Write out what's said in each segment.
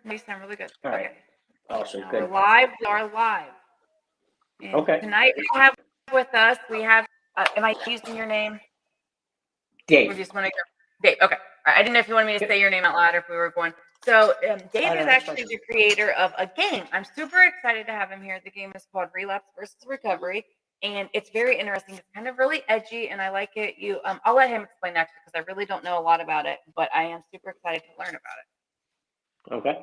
You sound really good. All right. Okay. Awesome. Now Good. we're live. We are live. And Okay. tonight we have with us, we have, am I using your name? Or Dave. just want to go? Dave. Okay. All right. I didn't know if you wanted me to say your name out loud or if we were going. So Dave is actually the creator of a game. I'm super excited to have him here. The game is called Relapse versus Recovery. And it's very interesting. It's kind of really edgy, and I like it. I'll let him explain actually because I really don't know a lot about it, but I am super excited to learn about it. Okay.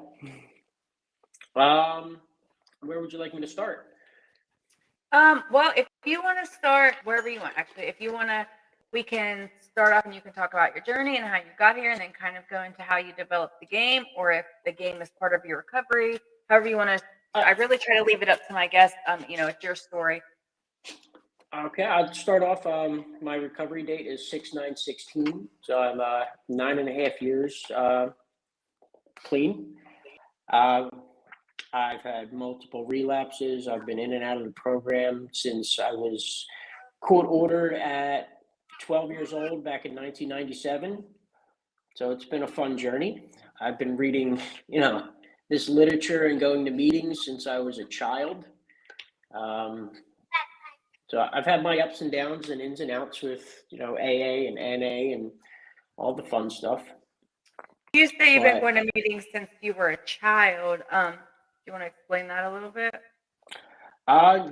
Where would you like me to start? Well, if you want to start wherever you want, actually, if you want to, we can start off and you can talk about your journey and how you got here, and then kind of go into how you developed the game, or if the game is part of your recovery, however you want to. I really try to leave it up to my guests. It's your story. Okay, I'll start off. My recovery date is 6/9/16, so I'm 9.5 years clean. I've had multiple relapses. I've been in and out of the program since I was court ordered at 12 years old back in 1997. So it's been a fun journey. I've been reading, this literature and going to meetings since I was a child. So I've had my ups and downs and ins and outs with, AA and NA and all the fun stuff. You say you've been going to meetings since you were a child. Do you want to explain that a little bit?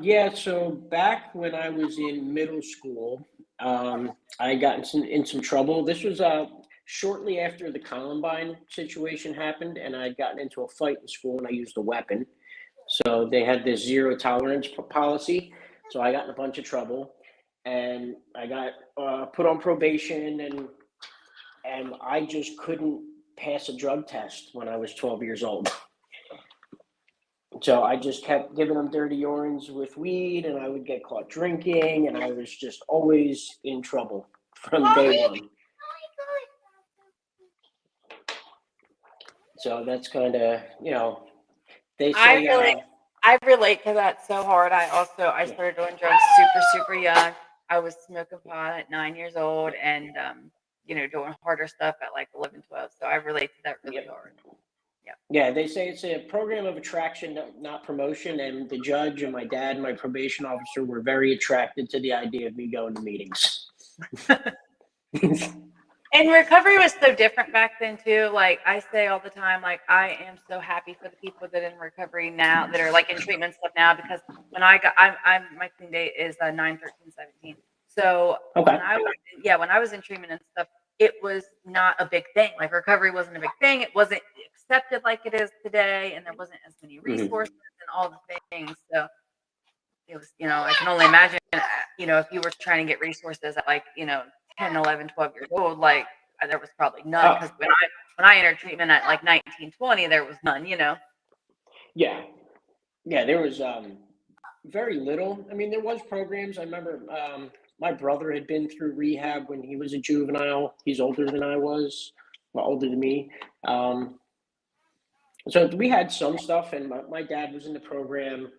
Yeah, so back when I was in middle school, I got in some trouble. This was shortly after the Columbine situation happened, and I had gotten into a fight in school and I used a weapon. So they had this zero tolerance policy. So I got in a bunch of trouble, and I got put on probation, and I just couldn't pass a drug test when I was 12 years old. So I just kept giving them dirty urines with weed, and I would get caught drinking, and I was just always in trouble from day one. So that's kind of, they say... I relate to that so hard. I started doing drugs super, super young. I was smoking pot at 9 years old and, doing harder stuff at like 11, 12. So I relate to that really hard. Yeah, they say it's a program of attraction, not promotion. And the judge and my dad and my probation officer were very attracted to the idea of me going to meetings. And recovery was so different back then too. Like I say all the time, like I am so happy for the people that are in recovery now, that are like in treatment stuff now, because when I'm my clean date is 9/13/17. So okay. when I was in treatment and stuff, it was not a big thing. Like recovery wasn't a big thing. It wasn't accepted like it is today, and there wasn't as many resources and all the things. So it was, I can only imagine, if you were trying to get resources at like, 10, 11, 12 years old, like there was probably none, because when I entered treatment at like 19, 20, there was none, Yeah, there was very little. I mean, there was programs. I remember my brother had been through rehab when he was a juvenile. He's older than I was, well, older than me. So we had some stuff, and my dad was in the program.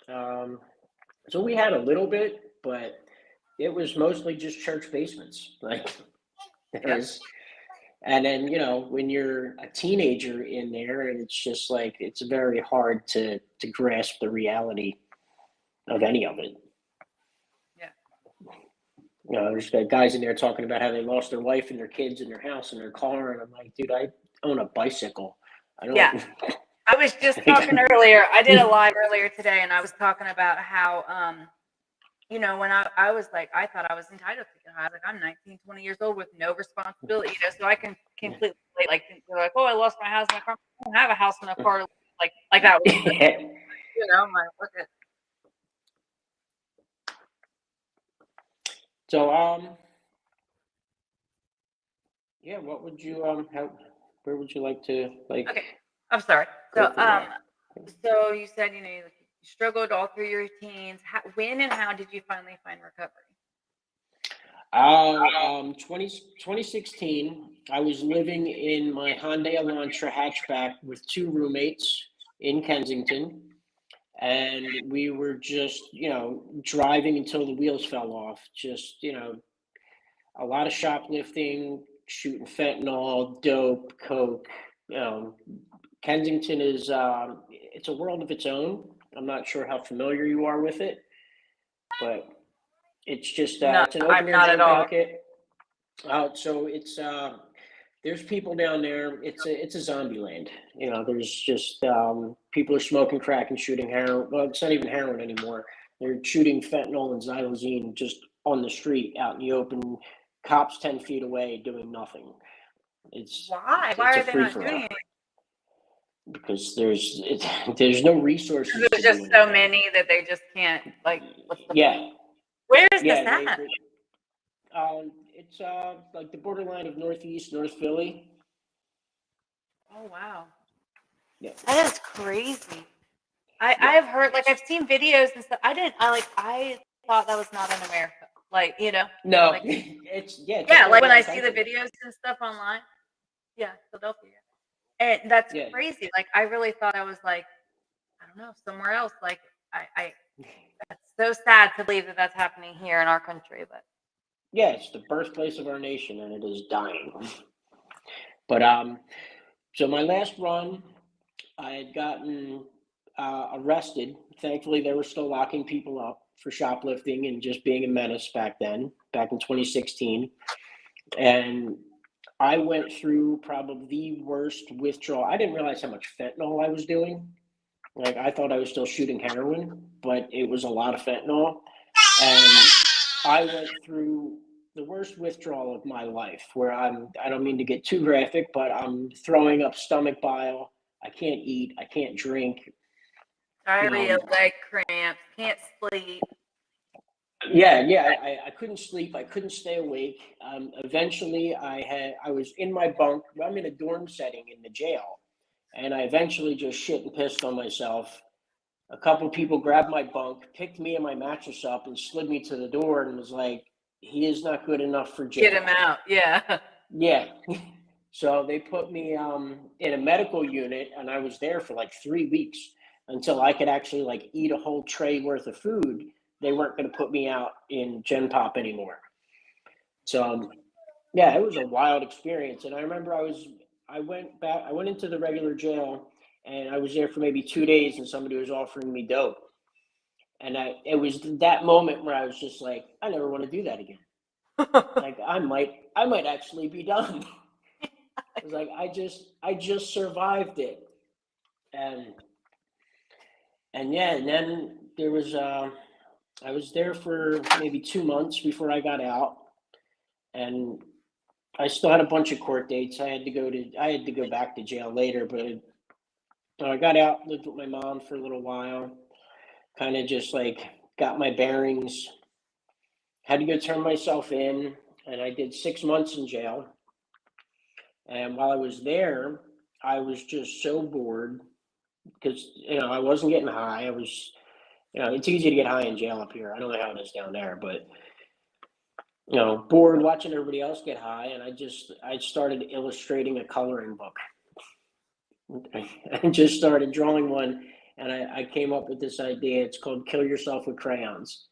So we had a little bit, but it was mostly just church basements. Like and then, when you're a teenager in there, and it's just like, it's very hard to grasp the reality of any of it. Yeah. There's guys in there talking about how they lost their wife and their kids and their house and their car. And I'm like, dude, I own a bicycle. I don't. Yeah. I was just talking earlier. I did a live earlier today, and I was talking about how, when I was like, I thought I was entitled to get high. Like, I'm 19, 20 years old with no responsibility, so I can completely like, they're like, oh, I lost my house and my car. I don't have a house and a car like that. I'm like, look at. So, yeah, what would you where would you like to like? Okay, I'm sorry. So you said you struggled all through your teens. When and how did you finally find recovery? 2016, I was living in my Hyundai Elantra hatchback with two roommates in Kensington, and we were just, driving until the wheels fell off. Just, a lot of shoplifting, shooting fentanyl, dope, coke, You know, Kensington is it's a world of its own. I'm not sure how familiar you are with it, but it's just No, it's an I'm open air not at gym all. packet. So it's there's people down there. It's a zombie land. You know, there's just people are smoking crack and shooting heroin. Well, it's not even heroin anymore. They're shooting fentanyl and xylazine just on the street, out in the open. Cops 10 feet away doing nothing. It's Why? Why it's a are they free not for doing all it? because there's no resources There's to do just so anything. many that they just can't. Like, what's the point? Yeah, Where is this yeah. at? It's like the borderline of Northeast North Philly. Oh wow, Yeah, that is crazy. I yeah. have heard, like, I've seen videos and stuff. I thought that was not in America. Like, No, like, it's a yeah, like third when I world see the country. videos and stuff online. Yeah, Philadelphia. And that's Yeah, crazy. Like, I really thought I was like, I don't know, somewhere else. Like, I that's so sad to believe that that's happening here in our country. But yeah. It's the birthplace of our nation, and it is dying. But so my last run, I had gotten arrested. Thankfully, they were still locking people up for shoplifting and just being a menace back then, back in 2016. And I went through probably the worst withdrawal. I didn't realize how much fentanyl I was doing. Like I thought I was still shooting heroin, but it was a lot of fentanyl. And I went through the worst withdrawal of my life where I don't mean to get too graphic, but I'm throwing up stomach bile. I can't eat, I can't drink. You diarrhea, know, leg cramps, can't sleep. I couldn't sleep. I couldn't stay awake. Eventually, I was in my bunk. I'm in a dorm setting in the jail, and I eventually just shit and pissed on myself. A couple people grabbed my bunk, picked me and my mattress up, and slid me to the door, and was like, "He is not good enough for Get him jail." out. Yeah. Yeah. So they put me in a medical unit, and I was there for like 3 weeks until I could actually like eat a whole tray worth of food. They weren't going to put me out in Gen Pop anymore. So yeah, it was a wild experience. And I remember I went back, I went into the regular jail, and I was there for maybe 2 days, and somebody was offering me dope, and it was that moment where I was just like, I never want to do that again. Like I might actually be done. It was like I just survived it, and yeah, and then there was I was there for maybe 2 months before I got out, and I still had a bunch of court dates. I had to go back to jail later, but I got out, lived with my mom for a little while, kind of just like got my bearings, had to go turn myself in, and I did 6 months in jail. And while I was there, I was just so bored because I wasn't getting high. I was it's easy to get high in jail up here. I don't know how it is down there, but bored watching everybody else get high, and I started illustrating a coloring book. I just started drawing one, and I came up with this idea. It's called "Kill Yourself with Crayons,"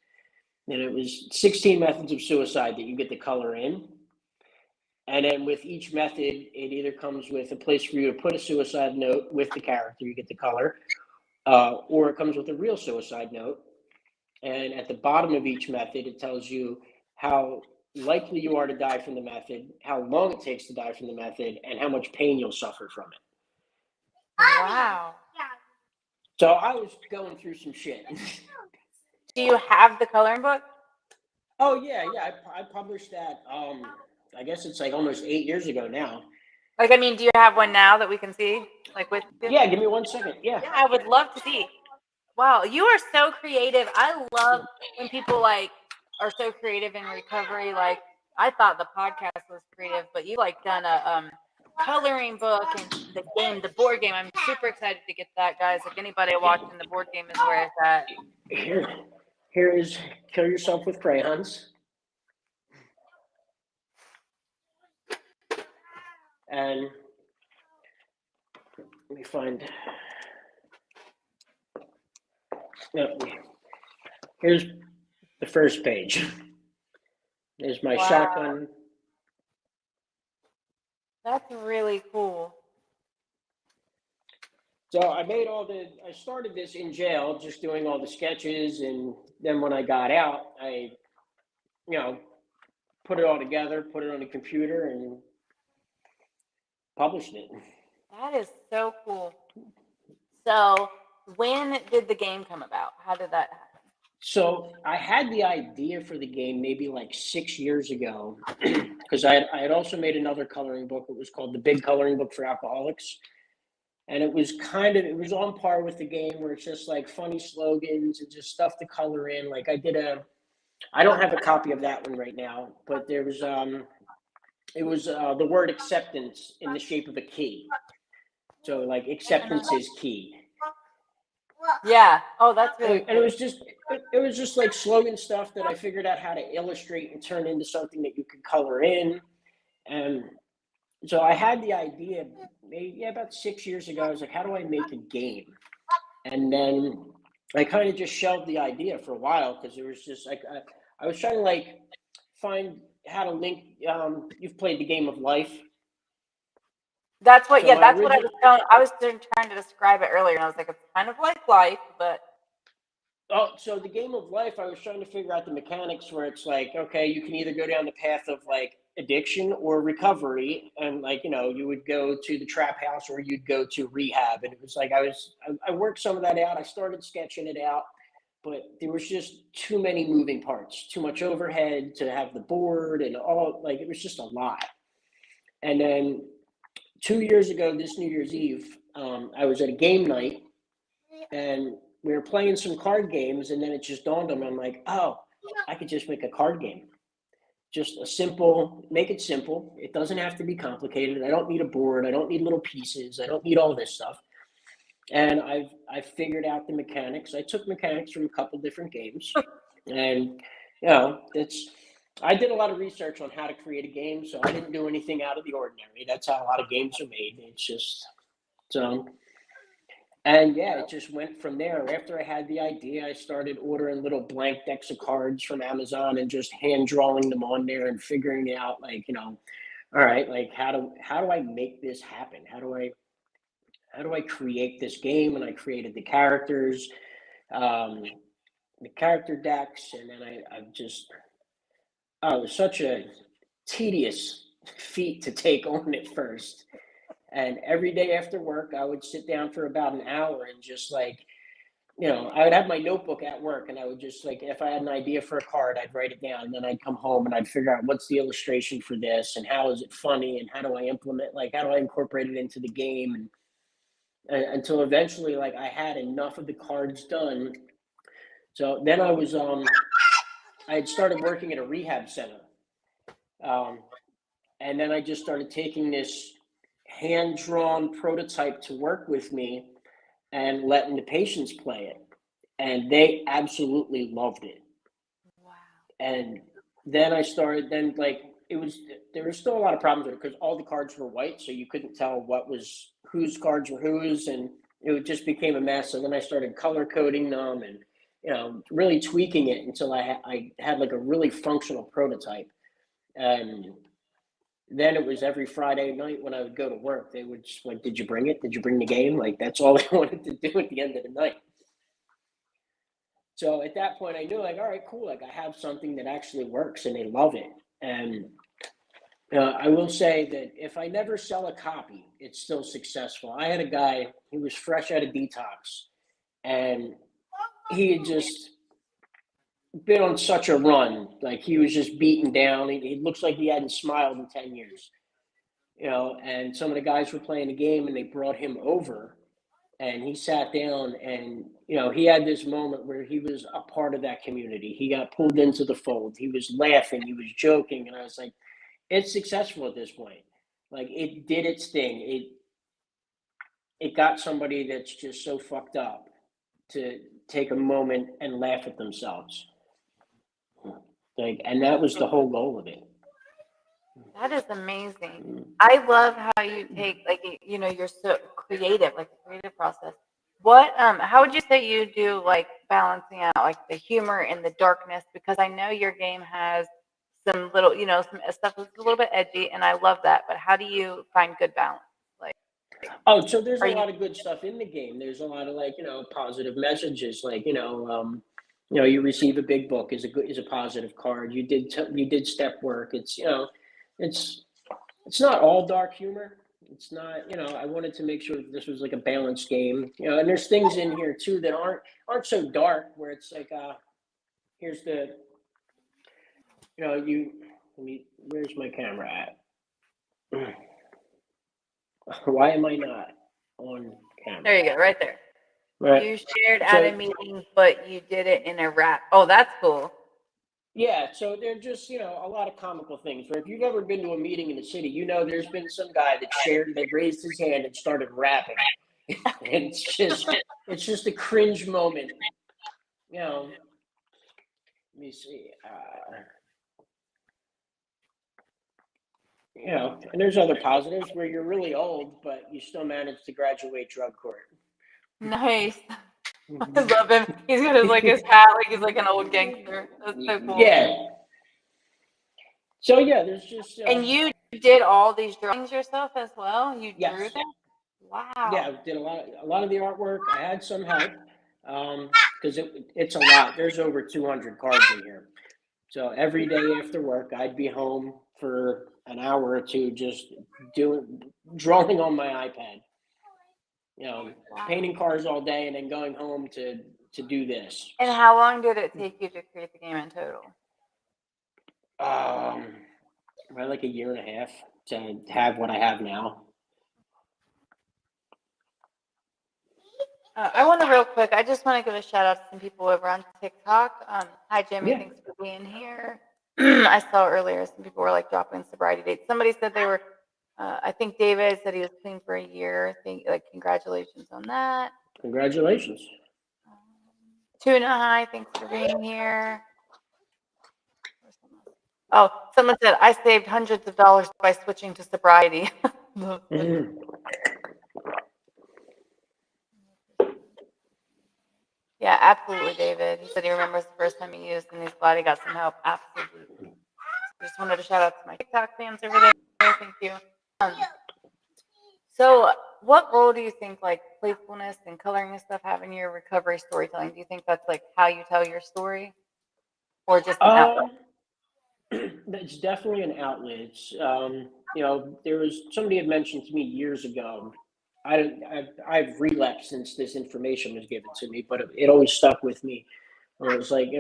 and it was 16 methods of suicide that you get to color in. And then with each method, it either comes with a place for you to put a suicide note with the character you get to color, or it comes with a real suicide note. And at the bottom of each method, it tells you how likely you are to die from the method, how long it takes to die from the method, and how much pain you'll suffer from it. Wow. So I was going through some shit. Do you have the coloring book? Oh yeah, I published that. I guess it's like almost 8 years ago now. Like, I mean, do you have one now that we can see? Like with you? Yeah, give me 1 second. Yeah. Yeah, I would love to see. Wow, you are so creative. I love when people like are so creative in recovery. Like, I thought the podcast was creative, but you like done a coloring book and the board game. I'm super excited to get that, guys. Like anybody watching, the board game is where it's at. Here is Kill Yourself with Crayons. And let me find. No, here's the first page. There's my Wow, shotgun. that's really cool. So I started this in jail, just doing all the sketches, and then when I got out, I, you know, put it all together, put it on the computer, and published it. That is so cool. So, when did the game come about? How did that happen? So I had the idea for the game maybe like 6 years ago, because I had also made another coloring book. It was called The Big Coloring Book for Alcoholics. And it was on par with the game where it's just like funny slogans and just stuff to color in. Like I don't have a copy of that one right now, but it was the word acceptance in the shape of a key. So like acceptance is key. Yeah. Oh, that's really And cool. it was just like slogan stuff that I figured out how to illustrate and turn into something that you could color in. And so I had the idea maybe about 6 years ago. I was like, how do I make a game? And then I kind of just shelved the idea for a while because it was just like I was trying to like find how to link. You've played the game of life, That's what. so Yeah, that's what I was telling. I was trying to describe it earlier, and I was like, it's kind of like life, but so the game of life, I was trying to figure out the mechanics where it's like, okay, you can either go down the path of like addiction or recovery, and like you would go to the trap house or you'd go to rehab, and it was like I worked some of that out. I started sketching it out, but there was just too many moving parts, too much overhead to have the board and all. Like it was just a lot. And then 2 years ago, this New Year's Eve, I was at a game night and we were playing some card games, and then it just dawned on me. I'm like, oh, I could just make a card game. Just make it simple. It doesn't have to be complicated. I don't need a board. I don't need little pieces. I don't need all this stuff. And I figured out the mechanics. I took mechanics from a couple different games, and it's. I did a lot of research on how to create a game, so I didn't do anything out of the ordinary. That's how a lot of games are made. It's just so. And yeah, it just went from there. After I had the idea, I started ordering little blank decks of cards from Amazon and just hand drawing them on there and figuring out like, all right, like how do I make this happen? How do I create this game? And I created um, the character decks, and then I just it was such a tedious feat to take on at first. And every day after work, I would sit down for about an hour and just like I would have my notebook at work and I would just like, if I had an idea for a card, I'd write it down and then I'd come home and I'd figure out what's the illustration for this and how is it funny and how do I how do I incorporate it into the game until eventually like I had enough of the cards done. So then I had started working at a rehab center. Um, and then I just started taking this hand drawn prototype to work with me and letting the patients play it. And they absolutely loved it. wow. And then I started, then like there was still a lot of problems with it because all the cards were white. So you couldn't tell whose cards were whose. And it just became a mess. And then I started color coding them and, really tweaking it until I had like a really functional prototype. And then it was every Friday night when I would go to work, they would just like, did you bring it? Did you bring the game? Like that's all they wanted to do at the end of the night. So at that point, I knew like, all right, cool. Like I have something that actually works, and they love it. And I will say that if I never sell a copy, it's still successful. I had a guy, he was fresh out of detox, and he had just been on such a run. Like he was just beaten down. He looks like he hadn't smiled in 10 years. And some of the guys were playing the game and they brought him over and he sat down and, he had this moment where he was a part of that community. He got pulled into the fold. He was laughing, he was joking. And I was like, it's successful at this point. Like it did its thing. It got somebody that's just so fucked up to take a moment and laugh at themselves. Like, and that was the whole goal of it. That is amazing. I love how you take like you're so creative, like the creative process. What how would you say you do like balancing out like the humor and the darkness? Because I know your game has some little, some stuff that's a little bit edgy and I love that. But how do you find good balance? Like Oh, so there's a Are you lot of good stuff in the game. There's a lot of like, positive messages. Like, you receive a big book is a positive card. You did step work. It's it's not all dark humor. It's not, I wanted to make sure that this was like a balanced game. And there's things in here too that aren't so dark where it's like here's the, you let me where's my camera at? Why am I not on camera? there you go, right there. Right. You shared at a So meeting, but you did it in a rap. Oh, that's cool. yeah, so they're just, a lot of comical things. Where if you've ever been to a meeting in the city, there's been some guy that raised his hand and started rapping. And it's just a cringe moment. Let me see. And there's other positives where you're really old, but you still manage to graduate drug court. Nice. I love him. He's got his hat like he's like an old gangster. That's so cool. Yeah. So yeah, there's just And you did all these drawings yourself as well? You drew yes. them? Wow. Yeah, I did a lot of the artwork. I had some help because it's a lot. There's over 200 cards in here. So every day after work, I'd be home for an hour or two, just drawing on my iPad. Wow. Painting cars all day, and then going home to do this. And how long did it take you to create the game in total? About like a year and a half to have what I have now. I want to real quick. I just want to give a shout out to some people over on TikTok. Hi, Jimmy. Yeah. Thanks for being here. I saw earlier some people were like dropping sobriety dates. Somebody said they were. I think David said he was clean for a year. Congratulations on that. Congratulations. Tuna, hi. Thanks for being here. Oh, someone said I saved hundreds of dollars by switching to sobriety. Mhm. Yeah, absolutely, David. He said he remembers the first time he used and he's glad he got some help. Absolutely. Just wanted to shout out to my TikTok fans over there. Thank you. So, what role do you think like playfulness and coloring and stuff have in your recovery storytelling? Do you think that's like how you tell your story, or just an outlet? It's definitely an outlet. There was somebody had mentioned to me years ago. I've relapsed since this information was given to me, but it always stuck with me. Where it was like,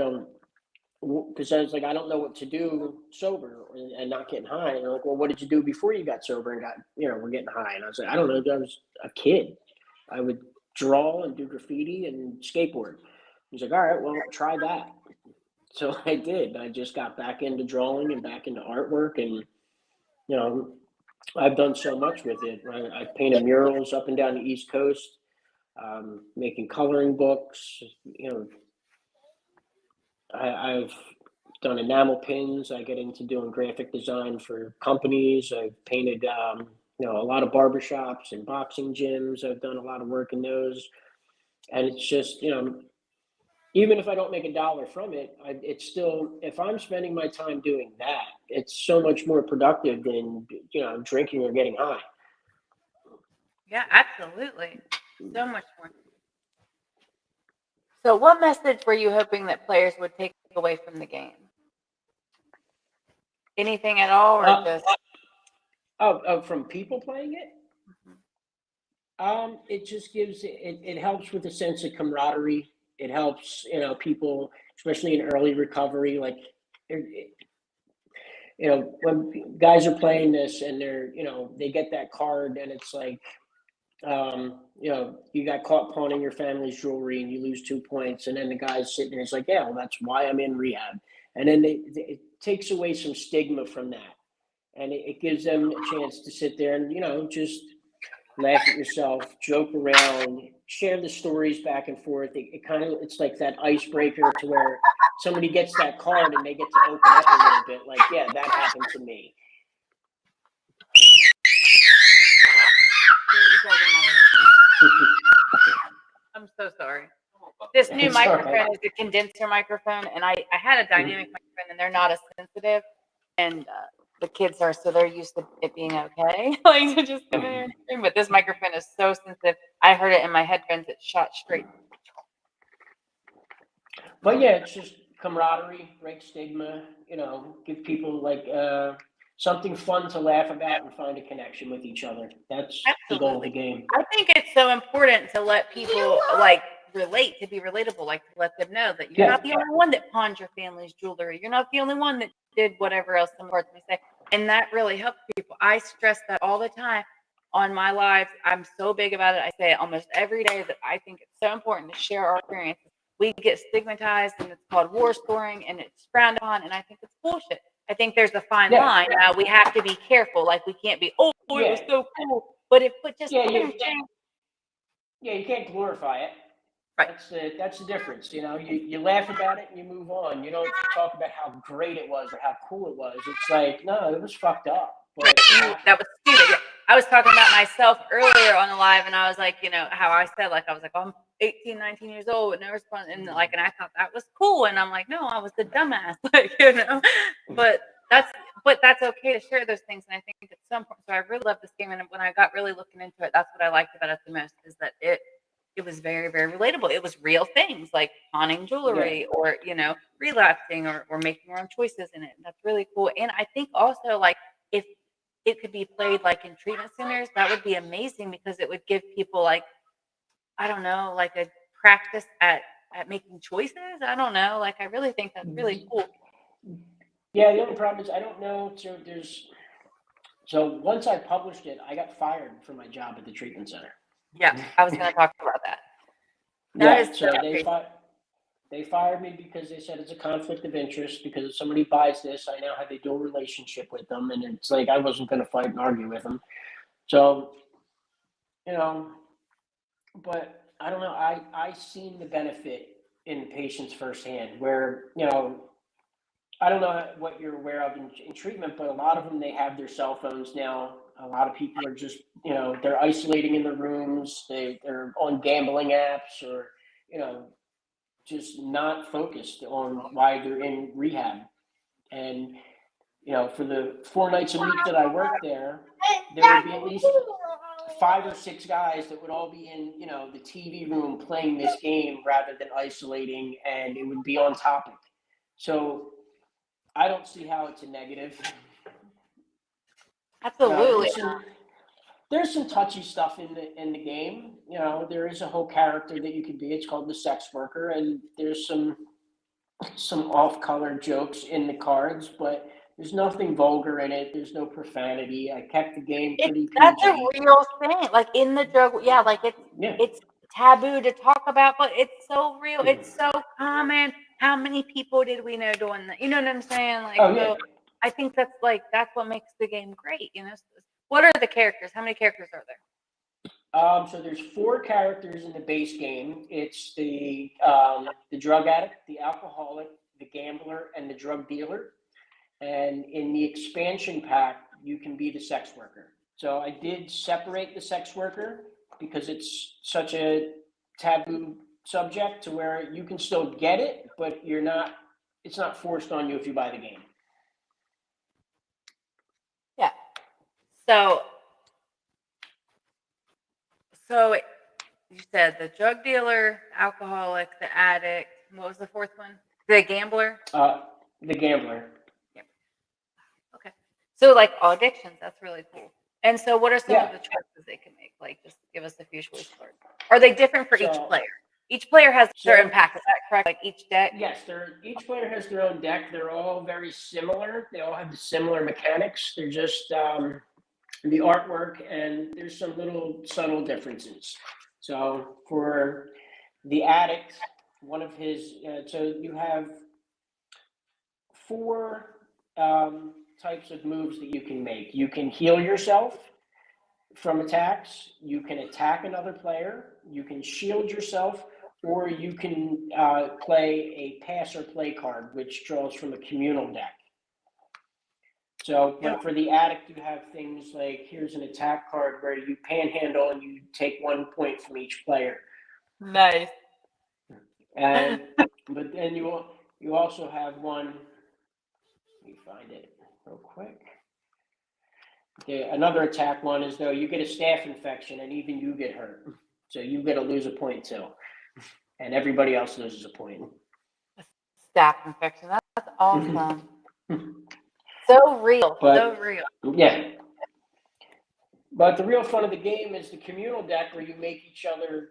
because I was like, I don't know what to do sober and not getting high. And they're like, well, what did you do before you got sober and we're getting high? And I was like, I don't know. I was a kid. I would draw and do graffiti and skateboard. He's like, all right, well, try that. So I did. I just got back into drawing and back into artwork, and you know, I've done so much with it. I've painted murals up and down the East Coast, making coloring books. I've done enamel pins. I get into doing graphic design for companies. I've painted, a lot of barbershops and boxing gyms. I've done a lot of work in those, and it's just, even if I don't make a dollar from it, it's still, if I'm spending my time doing that, it's so much more productive than, drinking or getting high. Yeah, absolutely. So much more. So, what message were you hoping that players would take away from the game? Anything at all, or Uh, just? from people playing it, Mhm. it just it helps with a sense of camaraderie. It helps, people, especially in early recovery, like, when guys are playing this and they get that card and it's like, you got caught pawning your family's jewelry and you lose 2 points, and then the guy's sitting there, he's like, yeah, well, that's why I'm in rehab. And then it takes away some stigma from that. And it gives them a chance to sit there and, just laugh at yourself, joke around, share the stories back and forth. It's like that icebreaker to where somebody gets that card and they get to open up a little bit. Like, yeah, that happened to me. I'm so sorry. This new It's all microphone right. is a condenser microphone, and I had a dynamic microphone, and they're not as sensitive. And the kids are so they're used to it being okay, like to just come in here and scream. But this microphone is so sensitive. I heard it in my headphones. It shot straight. But yeah, it's just camaraderie, break stigma, give people like something fun to laugh about and find a connection with each other. That's the goal of the Absolutely. game. I think it's so important to let people like relate, to be relatable, like to let them know that you're Yeah. not the only one that pawned your family's jewelry. You're not the only one that did whatever else some parts may say. And that really helps people. I stress that all the time on my lives. I'm so big about it. I say it almost every day that I think it's so important to share our experiences. We get stigmatized and it's called war storing and it's frowned upon. And I think it's bullshit. I think there's a fine Yeah. line. We have to be careful. Like we can't be, oh, it was Yeah. so cool. But just Yeah, you can't glorify it. right. That's the difference. You laugh about it and you move on. You don't talk about how great it was or how cool it was. It's like, no, it was fucked up. But That was stupid. Yeah. I was talking about myself earlier on the live, and I was like, how I said, like, I was like, oh, I'm 18, 19 years old with no response. And like, and I thought that was cool. And I'm like, no, I was the dumbass, but that's okay to share those things. And I think it's so important. So I really love this game. And when I got really looking into it, that's what I liked about it the most is that it was very, very relatable. It was real things like pawning jewelry or, relapsing or making your own choices in it. And that's really cool. And I think also like if it could be played like in treatment centers, that would be amazing because it would give people like, I don't know, like a practice at making choices. I don't know. Like I really think that's really cool. yeah, the only problem is I don't know. So once I published it, I got fired from my job at the treatment center. Yeah, I was going to talk about that. So they fired me because they said it's a conflict of interest because if somebody buys this, I now have a dual relationship with them, and it's like I wasn't going to fight and argue with them. So, but I don't know. I seen the benefit in patients firsthand where, I don't know what you're aware of in treatment, but a lot of them, they have their cell phones now. A lot of people are just, they're isolating in their rooms. They're on gambling apps or, just not focused on why they're in rehab. And, for the 4 nights a week that I worked there would be at least 5 or 6 guys that would all be in, the TV room playing this game rather than isolating, and it would be on topic. So I don't see how it's a negative. Absolutely. There's some touchy stuff in the game. There is a whole character that you could be. It's called the sex worker, and there's some off-color jokes in the cards, but there's nothing vulgar in it. There's no profanity. I kept the game pretty PG. That's a real thing. Like in the drug, like it's taboo to talk about, but it's so real. It's so common. How many people did we know doing that? You know what I'm saying? Like, so I think that's what makes the game great. What are the characters? How many characters are there? So there's 4 characters in the base game. It's the drug addict, the alcoholic, the gambler, and the drug dealer. And in the expansion pack, you can be the sex worker. So I did separate the sex worker because it's such a taboo subject to where you can still get it, but it's not forced on you if you buy the game. Yeah. So you said the drug dealer, alcoholic, the addict. What was the 4th one? The gambler. The gambler. Yeah. Okay. So like all addictions, that's really cool. And so, what are some of the choices they can make? Like, just give us a few choices. Are they different for each player? Each player has their impact. Is that correct? Like each deck? Yes, each player has their own deck. They're all very similar. They all have the similar mechanics. They're just the artwork, and there's some little subtle differences. So for the addict, one of his, so you have 4 types of moves that you can make. You can heal yourself from attacks. You can attack another player. You can shield yourself, or you can play a pass or play card, which draws from a communal deck. So, but for the addict, you have things like here's an attack card where you panhandle and you take 1 point from each player. Nice. And but then you also have one. Let me find it real quick. Another attack one is though you get a staph infection and even you get hurt, so you get to lose a point too, and everybody else loses a point. Staph infection. That's awesome. So real. So real. Yeah. But the real fun of the game is the communal deck where you make each other,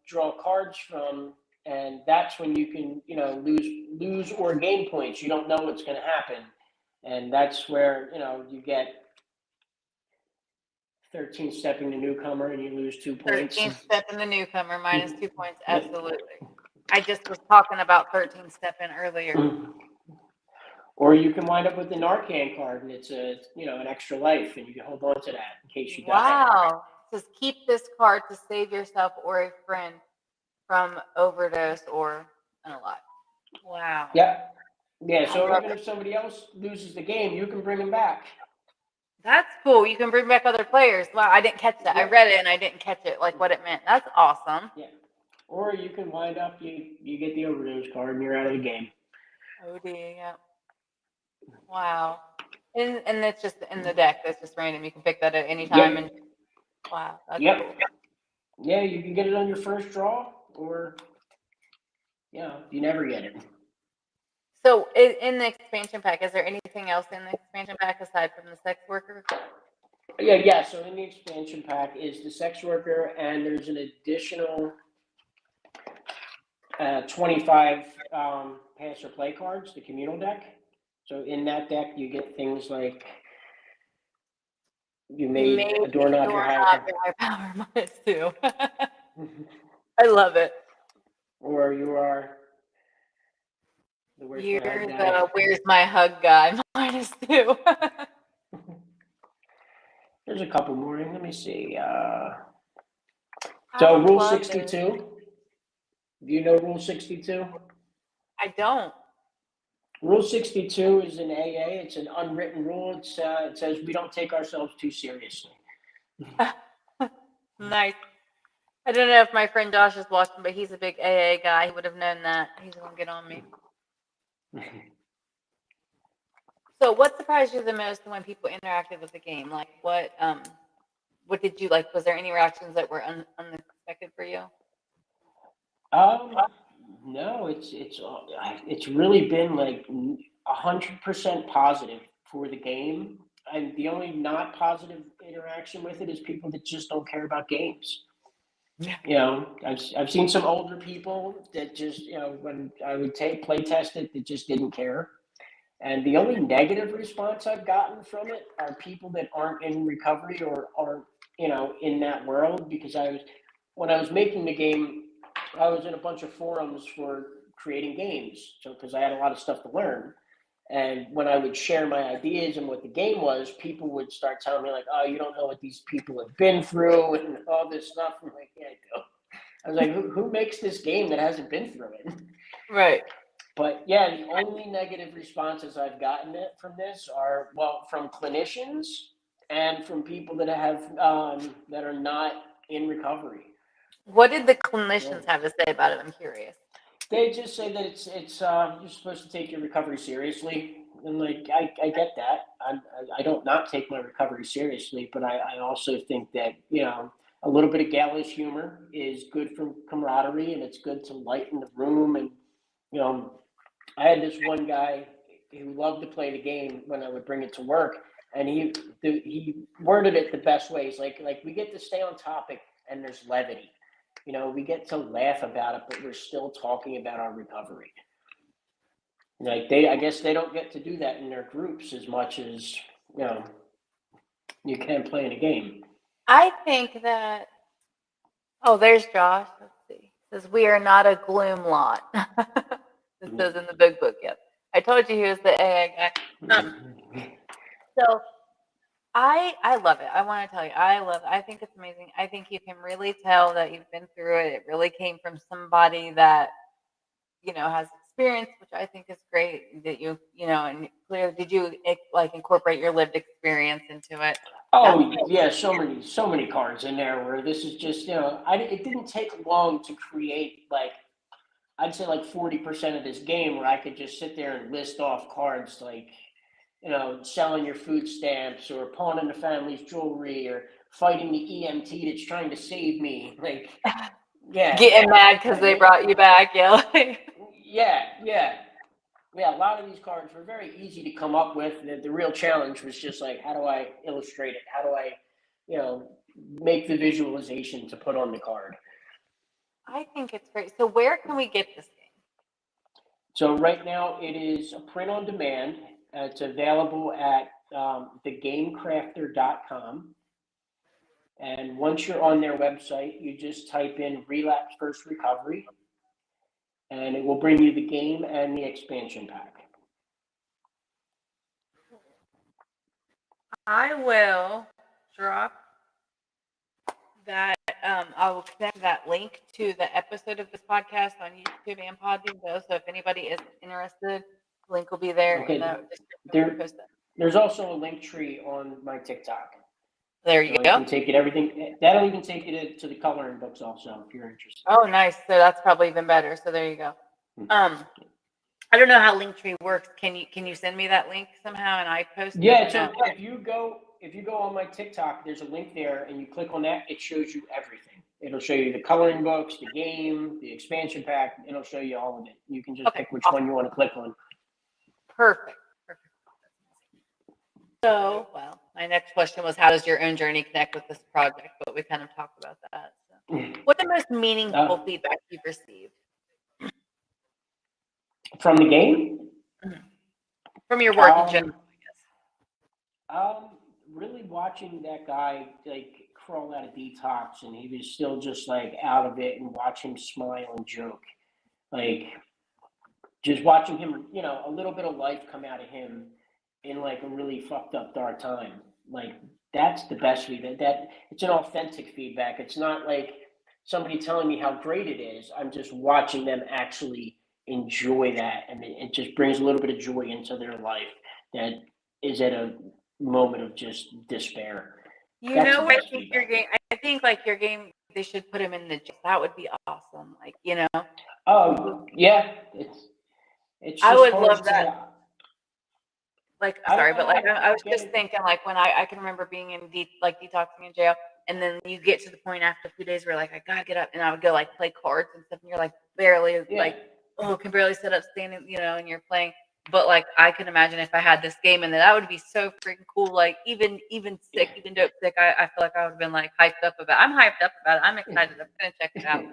draw cards from, and that's when you can, lose or gain points. You don't know what's going to happen, and that's where you get 13 stepping the newcomer and you lose 2 points. 13 stepping the newcomer minus 2 points. Absolutely. I just was talking about 13 stepping earlier. Or you can wind up with the Narcan card, and it's an extra life, and you can hold on to that in case you die. Wow. It says keep this card to save yourself or a friend from overdose or unalive. Wow. Yep. Yeah. So even if somebody else loses the game, you can bring them back. That's cool. You can bring back other players. Wow, I didn't catch that. Yep. I read it and I didn't catch it, like what it meant. That's awesome. Yeah. Or you can wind up, you get the overdose card and you're out of the game. OD, yeah. Wow. And it's just in the deck. That's just random. You can pick that at any time. Yep. And wow. That's cool. Yeah, you can get it on your first draw, or you never get it. So in the expansion pack, is there anything else in the expansion pack aside from the sex worker? Yeah. So in the expansion pack is the sex worker, and there's an additional 25 pass or play cards, the communal deck. So in that deck, you get things like you made a doorknob your high power -2. I love it. Or you are the where's my hug guy -2. There's a couple more. Let me see. So Rule 62. Do you know Rule 62? I don't. Rule 62 is an AA. It's an unwritten rule. It says we don't take ourselves too seriously. Nice. I don't know if my friend Josh is watching, but he's a big AA guy. He would have known that. He's going to get on me. So what surprised you the most when people interacted with the game? Like what did you like? Was there any reactions that were unexpected for you? No, it's really been like 100% positive for the game, and the only not positive interaction with it is people that just don't care about games. Yeah. I've seen some older people that just when I would play test it, that just didn't care, and the only negative response I've gotten from it are people that aren't in recovery or aren't in that world, because when I was making the game, I was in a bunch of forums for creating games, so because I had a lot of stuff to learn. And when I would share my ideas and what the game was, people would start telling me like, "Oh, you don't know what these people have been through and all this stuff." I'm like, "Yeah, I do." I was like, "Who makes this game that hasn't been through it?" Right. But yeah, the only negative responses I've gotten from this are from clinicians and from people that have that are not in recovery. What did the clinicians have to say about it? I'm curious. They just say that it's you're supposed to take your recovery seriously, and like I get that. I don't not take my recovery seriously, but I also think that a little bit of gallows humor is good for camaraderie, and it's good to lighten the room. And I had this one guy who loved to play the game when I would bring it to work, and he worded it the best way. He's like we get to stay on topic, and there's levity. We get to laugh about it, but we're still talking about our recovery. Like I guess they don't get to do that in their groups as much as you can play in a game. I think that. Oh, there's Josh. Let's see. It says we are not a gloom lot. This says in the big book. Yep. I told you he was the AA guy. So I love it. I want to tell you, I love it. I think it's amazing. I think you can really tell that you've been through it. It really came from somebody that, has experience, which I think is great that and clearly, did you like incorporate your lived experience into it? Oh yeah, so many cards in there where this is just, it didn't take long to create I'd say 40% of this game where I could just sit there and list off cards selling your food stamps or pawning the family's jewelry or fighting the EMT that's trying to save me. Like, yeah, Getting mad because they brought you back, yeah. yeah. A lot of these cards were very easy to come up with. The real challenge was just like, how do I illustrate it? How do I, make the visualization to put on the card? I think it's great. So where can we get this game? So right now it is a print on demand. It's available at thegamecrafter.com. And once you're on their website, you just type in Relapse First Recovery, and it will bring you the game and the expansion pack. I will drop that. I will connect that link to the episode of this podcast on YouTube and Podbean. So if anybody is interested, the link will be there in the description. There's also a link tree on my TikTok. There you go. You can take it. That'll even take you to the coloring books also if you're interested. Oh, nice. So that's probably even better. So there you go. I don't know how Linktree works. Can you send me that link somehow and I post it? Yeah. So if you go on my TikTok, there's a link there, and you click on that. It shows you everything. It'll show you the coloring books, the game, the expansion pack. It'll show you all of it. You can just pick which one you want to click on. Perfect. So, well, my next question was, how does your own journey connect with this project? But we kind of talked about that. So. What's the most meaningful feedback you've received? From the game? Mm-hmm. From your work in general, I guess. Really watching that guy like crawl out of detox, and he was still just like out of it, and watch him smile and joke. Like, just watching him, a little bit of life come out of him in like a really fucked up dark time. Like, that's the best feedback. That it's an authentic feedback. It's not like somebody telling me how great it is. I'm just watching them actually enjoy that, and it just brings a little bit of joy into their life that is at a moment of just despair. I think your game. I think like your game, they should put him in the. That would be awesome. Like, Oh yeah, it's. I would love that. Like, sorry, but like I was just thinking, like when I can remember being in detoxing in jail, and then you get to the point after a few days where like I gotta get up, and I would go like play cards and stuff, and you're like barely can barely sit up standing, and you're playing. But like I can imagine if I had this game, and that would be so freaking cool. Like even sick, even dope sick, I feel like I would have been like hyped up about it. I'm hyped up about it. I'm excited. I'm gonna check it out.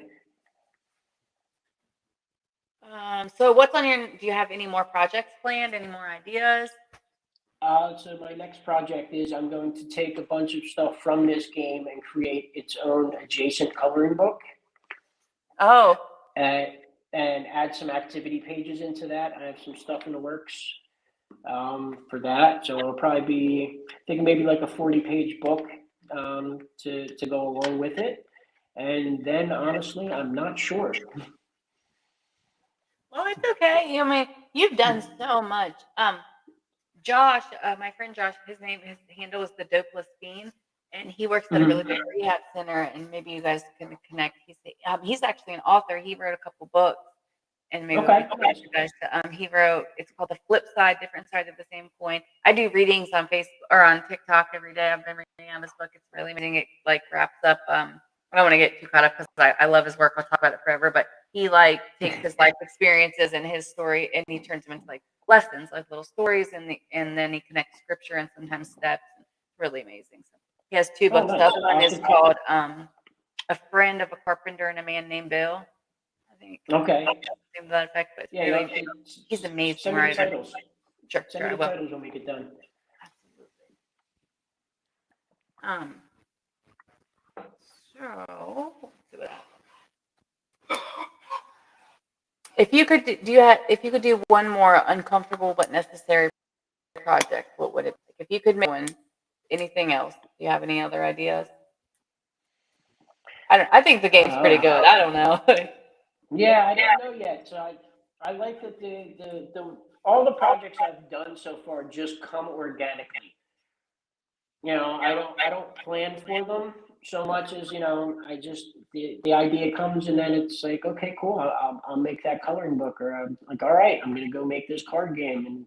So what's on your? Do you have any more projects planned? Any more ideas? So my next project is I'm going to take a bunch of stuff from this game and create its own adjacent coloring book. Oh. And add some activity pages into that. I have some stuff in the works for that. So it'll probably be, I think maybe like a 40-page book to go along with it. And then honestly, I'm not sure. Well, it's okay. I mean, you've done so much. Josh, my friend Josh, his handle is the Dopeless Fiend, and he works at a really big rehab center. And maybe you guys can connect. He's actually an author. He wrote a couple books, and maybe we can connect you guys. He wrote. It's called The Flip Side: Different Sides of the Same Coin. I do readings on Facebook or on TikTok every day. I've been reading on this book. It's really amazing. It like wraps up. I don't want to get too caught up because I love his work. I'll talk about it forever. But he like takes his life experiences and his story, and he turns them into like lessons, like little stories, and then he connects scripture and sometimes steps. Really amazing. So he has two books. The other one is called A Friend of a Carpenter and a Man Named Bill. I think. Okay. Something to that effect, but he's amazing. Send me the titles. Sure. Send me the titles when we get done. Absolutely. So let's see what happens. If you could do one more uncomfortable but necessary project, what would it be? If you could make one, anything else? Do you have any other ideas? I think the game's pretty good. I don't know. Yeah, I don't know yet. So I like that the all the projects I've done so far just come organically. I don't plan for them so much as I just the idea comes, and then it's like, okay, cool, I'll make that coloring book, or I'm like, all right, I'm gonna go make this card game, and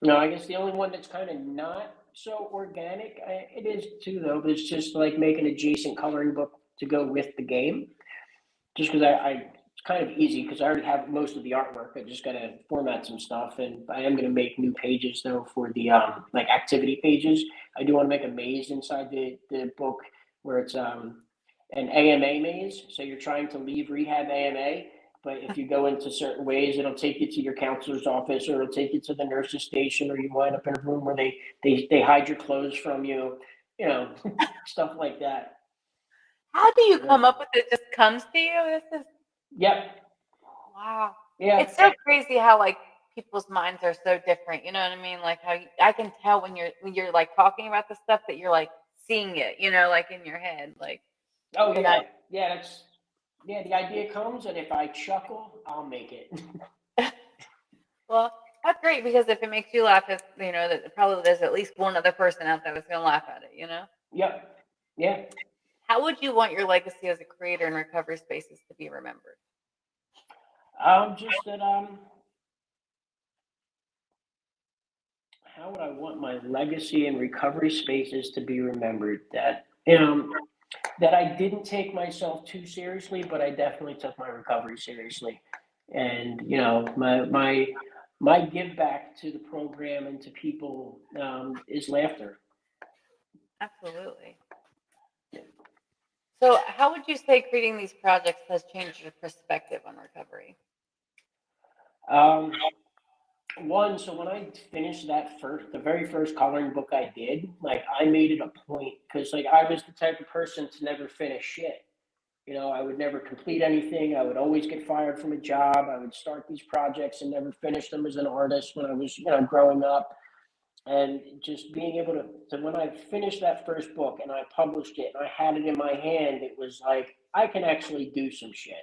No, I guess the only one that's kind of not so organic, it is too though, but it's just like make an adjacent coloring book to go with the game. Just because it's kind of easy because I already have most of the artwork. I just got to format some stuff, and I am going to make new pages though for the like activity pages. I do want to make a maze inside the book where it's an AMA maze. So you're trying to leave rehab AMA, but if you go into certain ways, it'll take you to your counselor's office, or it'll take you to the nurse's station, or you wind up in a room where they hide your clothes from you, you know, stuff like that. How do you Yeah. come up with it? Just comes to you? This is Yep. wow. Yeah. It's so crazy how like people's minds are so different. You know what I mean? Like how I can tell when you're like talking about the stuff that you're like seeing it. You know, like in your head. Like Oh and I yeah, yeah. The idea comes, and if I chuckle, I'll make it. well, that's great because if it makes you laugh, if you know that probably there's at least one other person out there that's gonna laugh at it. You know. Yep. Yeah. How would you want your legacy as a creator in recovery spaces to be remembered? Just that how would I want my legacy in recovery spaces to be remembered? That that I didn't take myself too seriously, but I definitely took my recovery seriously, and my give back to the program and to people is laughter. Absolutely. So, how would you say creating these projects has changed your perspective on recovery? Um, One, so when I finished the very first coloring book I did, like I made it a point because like I was the type of person to never finish shit. I would never complete anything. I would always get fired from a job. I would start these projects and never finish them as an artist when I was, growing up. And just being able to when I finished that first book and I published it and I had it in my hand, it was like I can actually do some shit.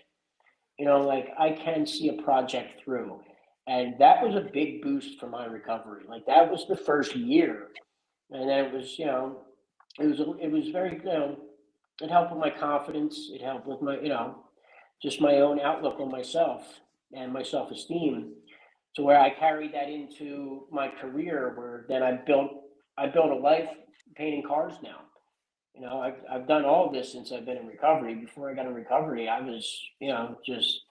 Like I can see a project through. And that was a big boost for my recovery. Like that was the first year. And then it was, it was very, it helped with my confidence. It helped with my, just my own outlook on myself and my self-esteem to where I carried that into my career where then I built a life painting cars now. I've done all of this since I've been in recovery. Before I got in recovery, I was, just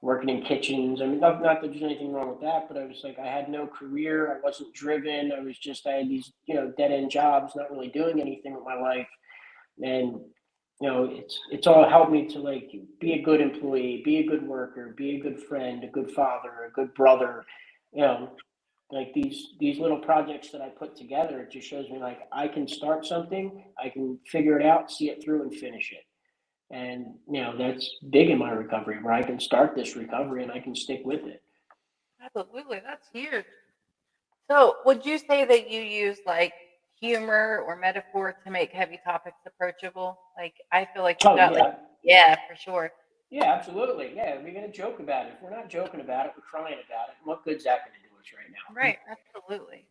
working in kitchens. I mean, not that there's anything wrong with that, but I was like, I had no career. I wasn't driven. I had these, dead end jobs, not really doing anything with my life. And, it's all helped me to like be a good employee, be a good worker, be a good friend, a good father, a good brother, you know, like these little projects that I put together, it just shows me like I can start something, I can figure it out, see it through and finish it. And that's big in my recovery where I can start this recovery and I can stick with it. Absolutely, that's huge. So, would you say that you use like humor or metaphor to make heavy topics approachable? Like, I feel like you've Oh got like, yeah. yeah, for sure. Yeah, absolutely. Yeah, we're gonna joke about it. If we're not joking about it, we're crying about it. What good's that gonna do us right now? Right, absolutely.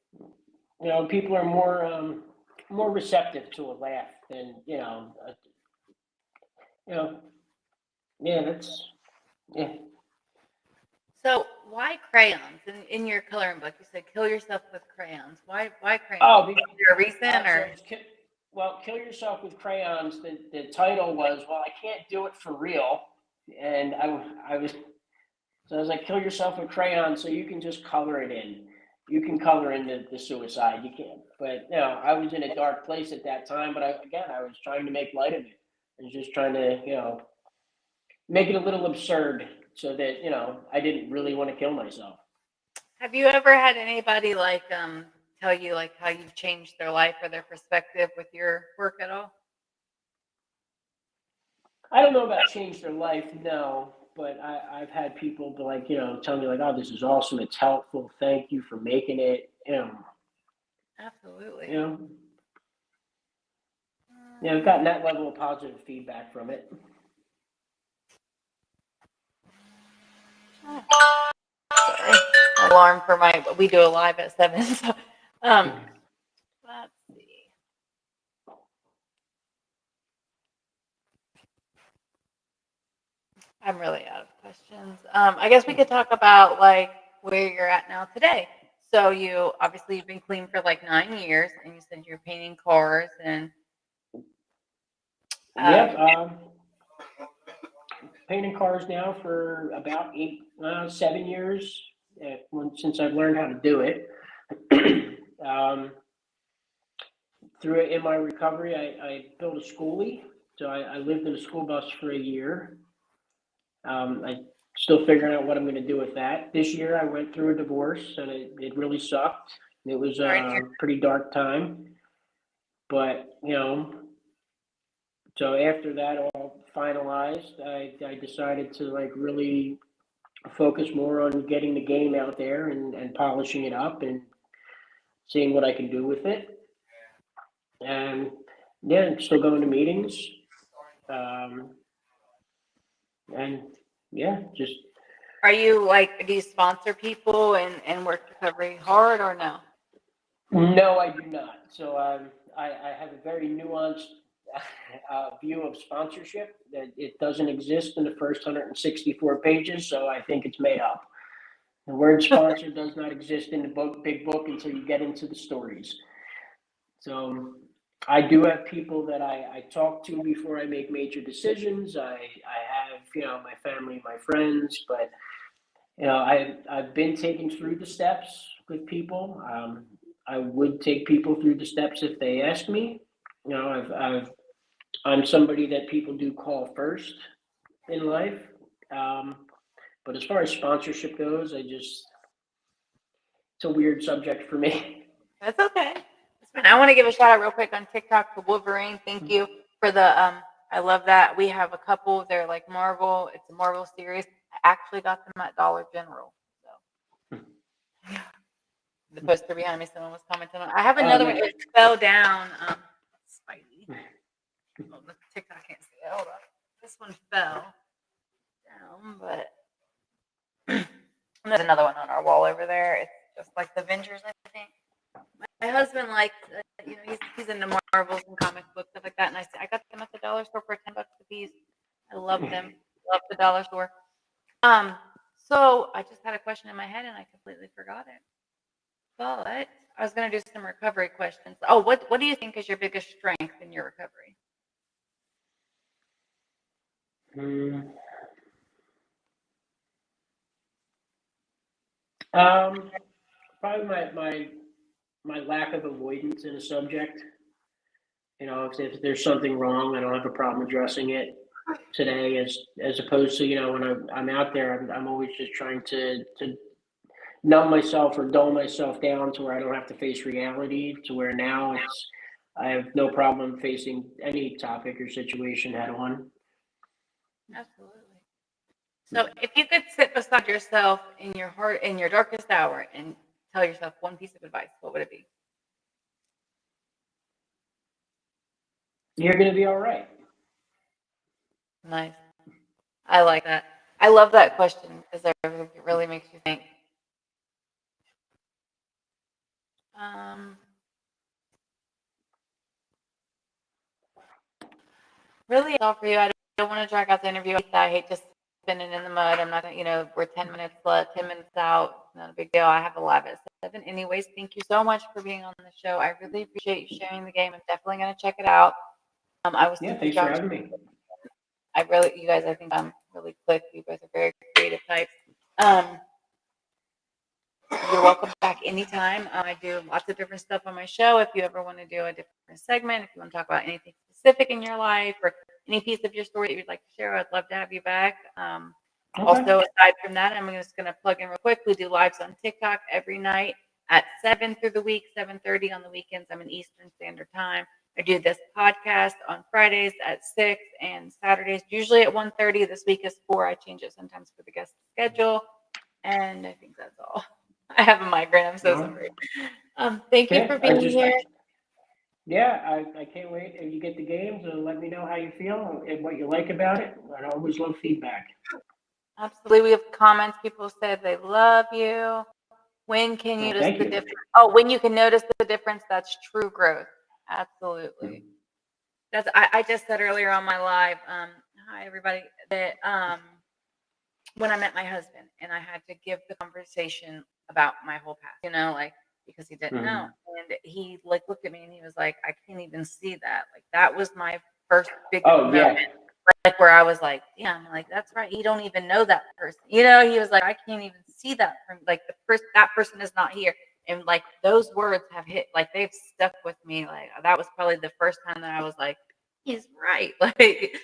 People are more receptive to a laugh than you know yeah, that's yeah. So, why crayons? In your coloring book, you said kill yourself with crayons. Why crayons? Oh, Is there a reason so or? kill yourself with crayons. The title was, well, I can't do it for real, and I was so I was like, kill yourself with crayons, so you can just color it in. You can color in the suicide. You can, but I was in a dark place at that time. But I was trying to make light of it. I was just trying to make it a little absurd, so that I didn't really want to kill myself. Have you ever had anybody like tell you like how you've changed their life or their perspective with your work at all? I don't know about change their life, no, but I've had people be like, tell me like, oh, this is awesome, it's helpful, thank you for making it, you Absolutely. know, I've gotten that level of positive feedback from it. Sorry. Alarm for my we do a live at 7. So um let's see. I'm really out of questions. I guess we could talk about like where you're at now today. So you've been clean for like 9 years, and you said you're painting cars and Yep. um, Painting cars now for about 7 years, since I've learned how to do it. um, Through it in my recovery, I built a schoolie. So I lived in a school bus for a year. I still figuring out what I'm going to do with that. This year, I went through a divorce, and it really sucked. It was sorry to hear. a pretty dark time, but so after that all finalized, I decided to like really focus more on getting the game out there and polishing it up and seeing what I can do with it. And yeah, I'm still going to meetings. Um, and yeah, just Are you like, do you sponsor people and work recovery hard or no? no, I do not. So I have a very nuanced view of sponsorship that it doesn't exist in the first 164 pages. So I think it's made up. The word sponsor does not exist in the big book until you get into the stories. So I do have people that I talk to before I make major decisions. I have, my family, my friends, but, I've been taken through the steps with people. I would take people through the steps if they ask me. I'm somebody that people do call first in life. Um, but as far as sponsorship goes, it's a weird subject for me. That's okay. That's fine. I want to give a shout out real quick on TikTok to Wolverine. Thank you for the I love that. We have a couple. They're like Marvel. It's a Marvel series. I actually got them at Dollar General. So the poster behind me, someone was commenting on. I have Oh, another one. nice. It fell down. Spidey. Oh, the TikTok can't see it. Hold on. This one fell down, but there's another one on our wall over there. It's just like the Avengers, I think. My husband likes, he's into Marvels and comic books, stuff like that. And I got them at the dollar store for $10 a piece. I love them. Love the dollar store. So I just had a question in my head and I completely forgot it. But I was going to do some recovery questions. Oh, what do you think is your biggest strength in your recovery? Hmm. Probably my lack of avoidance in a subject. If there's something wrong, I don't have a problem addressing it today, as opposed to when I'm out there, I'm always just trying to numb myself or dull myself down to where I don't have to face reality. To where now I have no problem facing any topic or situation head on. Absolutely. So if you could sit beside yourself in your heart in your darkest hour and tell yourself one piece of advice, what would it be? You're gonna be all right. Nice. I like that. I love that question because it really makes you think. Um, really, all for you. I don't want to drag out the interview. I hate just spinning in the mud. I'm not, we're 10 minutes left, 10 minutes out. Not a big deal. I have a live at 7. Anyways, thank you so much for being on the show. I really appreciate you sharing the game. I'm definitely going to check it out. I was Yeah, super thanks for Josh. having me. You guys, I think I'm really click. You guys are very creative types. Um, You're welcome back anytime. I do lots of different stuff on my show. If you ever want to do a different segment, if you want to talk about anything specific in your life or any piece of your story that you'd like to share, I'd love to have you back. Okay. Also, aside from that, I'm just going to plug in real quick. We do lives on TikTok every night at 7 through the week, 7:30 on the weekends. I'm in Eastern Standard Time. I do this podcast on Fridays at 6 and Saturdays, usually at 1:30. This week is 4. I change it sometimes for the guest schedule. And I think that's all. I have a migraine. I'm so Well, sorry. Thank you yeah, for being here. I can't wait. If you get the games, and let me know how you feel and what you like about it. I always love feedback. Absolutely. We have comments. People said they love you. When can you Well, notice thank the you. difference? Oh, when you can notice the difference, that's true growth. Absolutely. I just said earlier on my live, hi everybody, that when I met my husband and I had to give the conversation about my whole past, like because he didn't know. Mhm. And he like looked at me and he was like, I can't even see that. Like that was my first biggest Oh moment, yeah. like where I was like, damn, like that's right. He don't even know that person. He was like, I can't even see that from like that person is not here. And like those words have hit like they've stuck with me. Like that was probably the first time that I was like, he's right. Like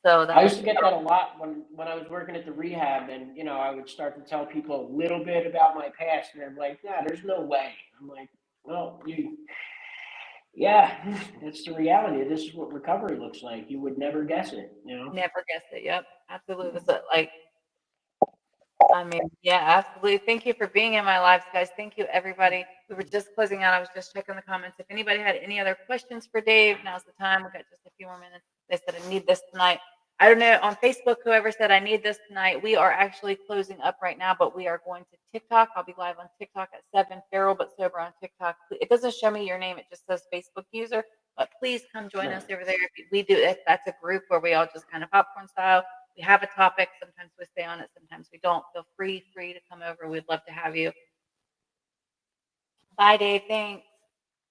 so I that was used to get that a lot when I was working at the rehab, and I would start to tell people a little bit about my past, and they're like, "Yeah, there's no way." I'm like, "Well, yeah, that's the reality. This is what recovery looks like. You would never guess it, you know." never guessed it. Yep. Absolutely. So like I mean, yeah, absolutely. Thank you for being in my lives, guys. Thank you, everybody. We were just closing out. I was just checking the comments. If anybody had any other questions for Dave, now's the time. We've got just a few more minutes. They said, I need this tonight. I don't know. On Facebook, whoever said, I need this tonight, we are actually closing up right now, but we are going to TikTok. I'll be live on TikTok at 7, Feral but Sober on TikTok. It doesn't show me your name. It just says Facebook user, but please come join us Right. over there. We do it. That's a group where we all just kind of popcorn style. We have a topic. Sometimes we stay on it. Sometimes we don't. Feel free to come over. We'd love to have you. Bye, Dave. Thanks.